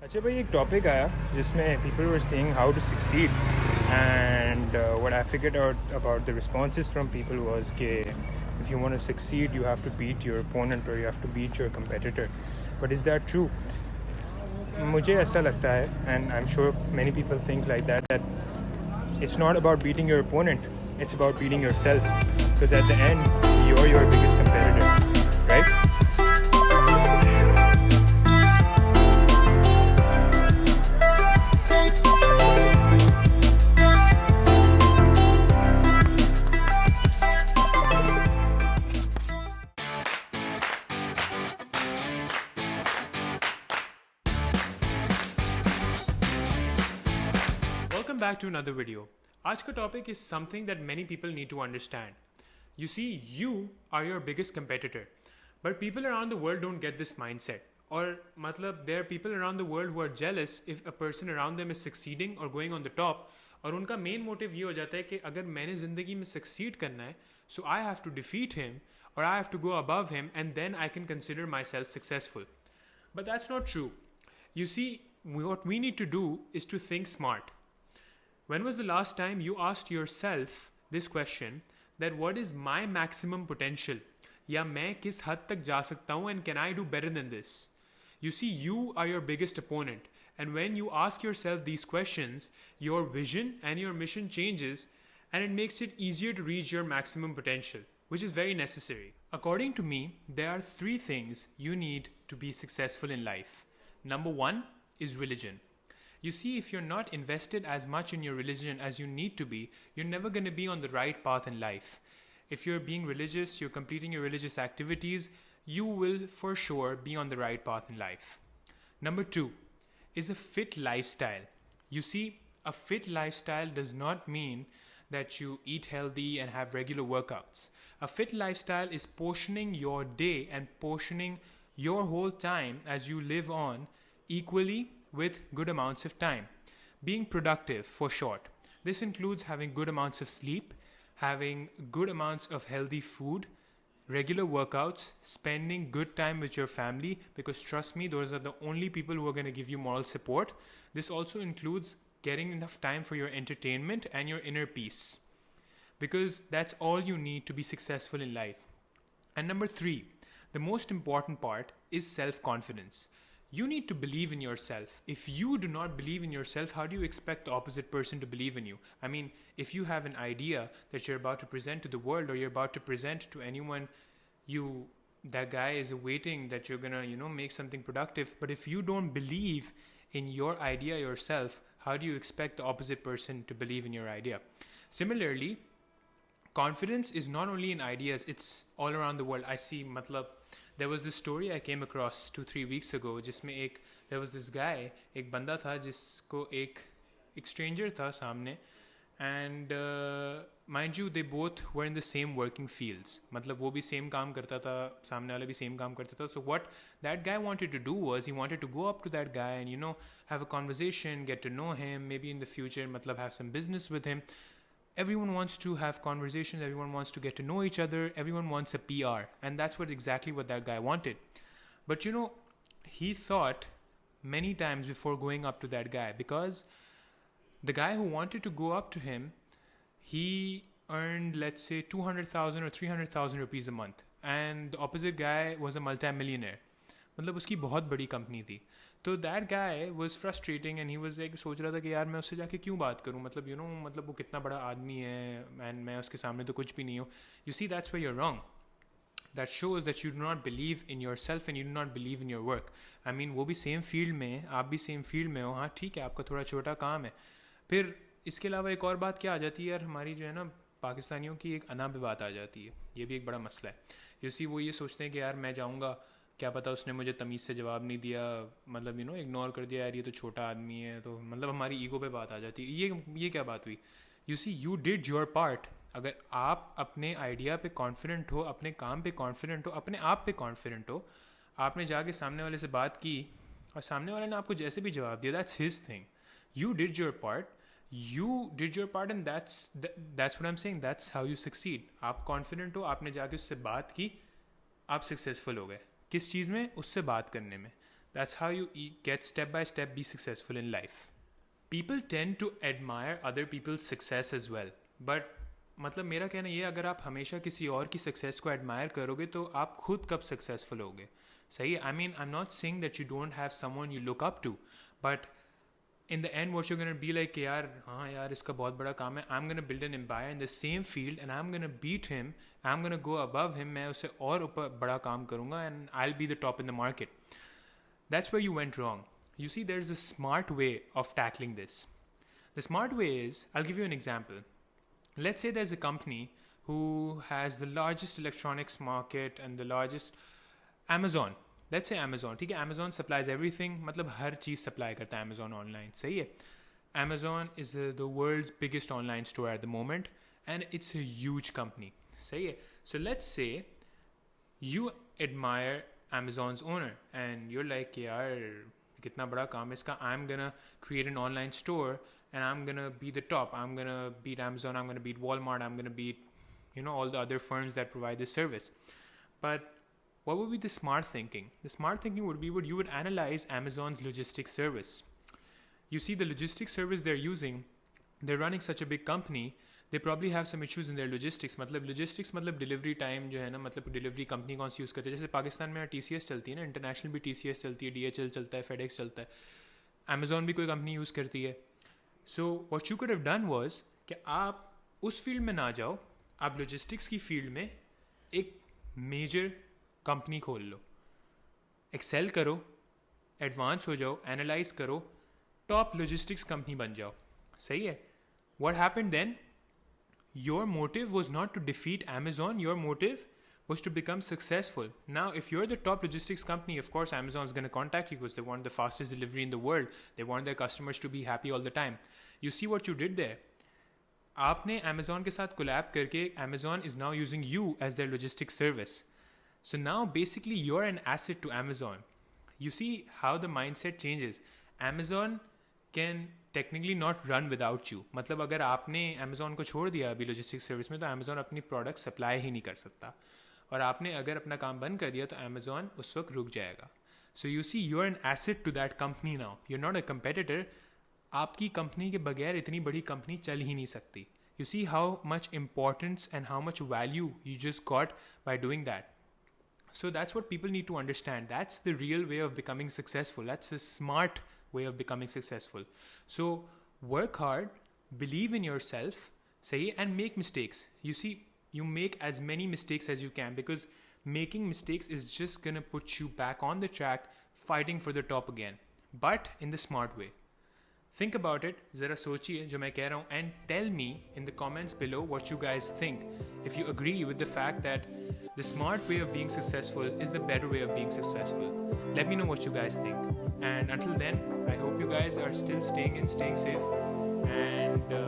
اچھا بھائی ایک ٹاپک آیا جس میں people were saying how to succeed and what I figured out about the responses from people was کہ if you want to succeed you have to beat your opponent or you have to beat your competitor. But is that true? مجھے ایسا لگتا ہے and I am sure many people think like that it's not about beating your opponent, it's about beating yourself, because at the and you are your biggest competitor, right? Welcome back to another video. آج کا topic is something that many people need to understand. You see, you are your biggest competitor. But people around the world don't get this mindset. اور مطلب there are people around the world who are jealous if a person around them is succeeding or going on the top. اور ان کا مین motive یہ ہو جاتا ہے کہ اگر میں نے زندگی میں سکسیڈ کرنا ہے so I have to defeat him or I have to go above him and then I can consider myself successful. But that's not true. You see, what we need to do is to think smart. When was the last time you asked yourself this question that what is my maximum potential? یا میں کس حد تک جا سکتا ہوں and can I do better than this? You see, you are your biggest opponent. And when you ask yourself these questions, your vision and your mission changes and it makes it easier to reach your maximum potential, which is very necessary. According to me, there are 3 things you need to be successful in life. Number 1 is religion. You see, if you're not invested as much in your religion as you need to be, you're never going to be on the right path in life. If you're being religious, you're completing your religious activities, you will for sure be on the right path in life. Number 2 is a fit lifestyle. You see, a fit lifestyle does not mean that you eat healthy and have regular workouts. A fit lifestyle is portioning your day and portioning your whole time as you live on equally with good amounts of time. Being productive, for short. This includes having good amounts of sleep, having good amounts of healthy food, regular workouts, spending good time with your family, because trust me, those are the only people who are going to give you moral support. This also includes getting enough time for your entertainment and your inner peace, because that's all you need to be successful in life. And number 3, the most important part is self-confidence. You need to believe in yourself. If you do not believe in yourself, how do you expect the opposite person to believe in you? I mean, if you have an idea that you're about to present to the world or you're about to present to anyone, that guy is awaiting that you're going to, make something productive. But if you don't believe in your idea yourself, how do you expect the opposite person to believe in your idea? Similarly, confidence is not only in ideas, it's all around the world. I see, there was this story I came across 2-3 weeks ago جس میں there was this guy, ایک بندہ تھا جس کو ایک stranger تھا سامنے, and mind you they both were in the same working fields. مطلب وہ بھی same کام کرتا تھا, سامنے والا بھی same کام کرتا تھا. So what that guy wanted to do was he wanted to go up to that guy and have a conversation, get to know him, maybe in the future have some business with him. Everyone wants to have conversations, everyone wants to get to know each other, everyone wants a PR, and that's exactly what that guy wanted. But he thought many times before going up to that guy, because the guy who wanted to go up to him, he earned, let's say, 200,000 or 300,000 rupees a month, and the opposite guy was a multi-millionaire. مطلب اس کی بہت بڑی company تھی. تو that guy was frustrating and he was like, سوچ رہا تھا کہ یار میں اس سے جا کے کیوں بات کروں, مطلب وہ کتنا بڑا آدمی ہے اینڈ میں اس کے سامنے تو کچھ بھی نہیں ہوں. You see that's way you are wrong. That shows that you do not believe in yourself and you do not believe in your work. I mean وہ بھی سیم فیلڈ میں, آپ بھی سیم فیلڈ میں ہو, ہاں ٹھیک ہے آپ کا تھوڑا چھوٹا کام ہے. پھر اس کے علاوہ ایک اور بات کیا آ جاتی ہے یار, ہماری جو ہے نا پاکستانیوں کی ایک انا پہ بات آ جاتی ہے. یہ بھی ایک بڑا مسئلہ ہے. یو سی وہ یہ سوچتے ہیں کہ یار میں جاؤں گا, کیا پتا اس نے مجھے تمیز سے جواب نہیں دیا, اگنور کر دیا, یار یہ تو چھوٹا آدمی ہے, تو ہماری ایگو پہ بات آ جاتی ہے. یہ کیا بات ہوئی؟ You see you did your part. اگر آپ اپنے آئیڈیا پہ کانفیڈنٹ ہو, اپنے کام پہ کانفیڈنٹ ہو, اپنے آپ پہ کانفیڈنٹ ہو, آپ نے جا کے سامنے والے سے بات کی اور سامنے والے نے آپ کو جیسے بھی جواب دیا, that's his thing. You did your part, and that's what I am seeing, that's how you succeed. آپ کانفیڈنٹ ہو, آپ نے جا کے اس سے بات کی, آپ سکسیزفل ہو گئے. کس چیز میں؟ اس سے بات کرنے میں. That's how you get step by step be successful in life. People tend to admire other people's success as well. But मतलब मेरा कहना ये, अगर आप हमेशा किसी और की सक्सेस को एडमायर करोगे तो आप खुद कब सक्सेसफुल होगे? सही है. I mean I am not saying that you don't have someone you look up to, but in the end what you're going to be like, यार हाँ यार इसका बहुत बड़ा काम है, I'm going to build an empire in the same field and I'm going to beat him, I'm going to go above him, मैं उससे और ऊपर बड़ा काम करूँगा and I'll be the top in the market. That's where you went wrong. You see, there's a smart way of tackling this. The smart way is, I'll give you an example. Let's say there's a company who has the largest electronics market and the largest Amazon. Let's say Amazon, ठीक है, Amazon supplies everything, मतलब हर चीज़ supply करता है Amazon online, सही है. Amazon is the world's biggest online store at the moment and it's a huge company, सही है. So let's say you admire Amazon's owner and you're like, यार कितना बड़ा काम है इसका, I'm gonna create an online store and I'm gonna be the top, I'm gonna beat Amazon, I'm gonna beat Walmart, I'm gonna beat, all the other firms that provide this service. But what would be the smart thinking? The smart thinking would be, you would analyze Amazon's logistics service. You see, the logistics service they're using, they're running such a big company, they probably have some issues in their logistics. मतलब logistics मतलब delivery time जो है ना, मतलब delivery company कौन सी use करते हैं. जैसे पाकिस्तान में TCS चलती है ना, इंटरनेशनल भी TCS चलती है, DHL चलता है, FedEx चलता है, Amazon भी कोई कंपनी यूज़ करती है. So what you could have done was कि आप उस फील्ड में ना जाओ, आप logistics की फील्ड में एक मेजर कंपनी खोल लो, एक्सेल करो, एडवांस हो जाओ, एनालाइज करो, टॉप लॉजिस्टिक्स कंपनी बन जाओ, सही है. What happened then? Your motive was not to defeat Amazon, your motive was to become successful. Now, if you're the top logistics company, of course, Amazon is going to contact you because they want the fastest delivery in the world. They want their customers to be happy all the time. You see what you did there? आपने Amazon के साथ collab करके, Amazon is now using you as their logistics service. So now basically you're an asset to Amazon. You see how the mindset changes. Amazon can technically not run without you. मतलब अगर आपने Amazon को छोड़ दिया अभी logistics service में, तो Amazon अपनी product supply ही नहीं कर सकता. और आपने अगर अपना काम बंद कर दिया तो Amazon उस वक्त रुक जाएगा. So you see, you're an asset to that company now. You're not a competitor. आपकी कंपनी के बगैर इतनी बड़ी कंपनी चल ही नहीं सकती. You see how much importance and how much value you just got by doing that. So that's what people need to understand. That's the real way of becoming successful. That's the smart way of becoming successful. So work hard, believe in yourself, say, and make mistakes. You see, you make as many mistakes as you can, because making mistakes is just gonna put you back on the track, fighting for the top again, but in the smart way. Think about it, ज़रा सोचिए जो मैं कह रहा हूँ, and tell me in the comments below what you guys think. If you agree with the fact that the smart way of being successful is the better way of being successful, let me know what you guys think. And until then, I hope you guys are still staying safe, and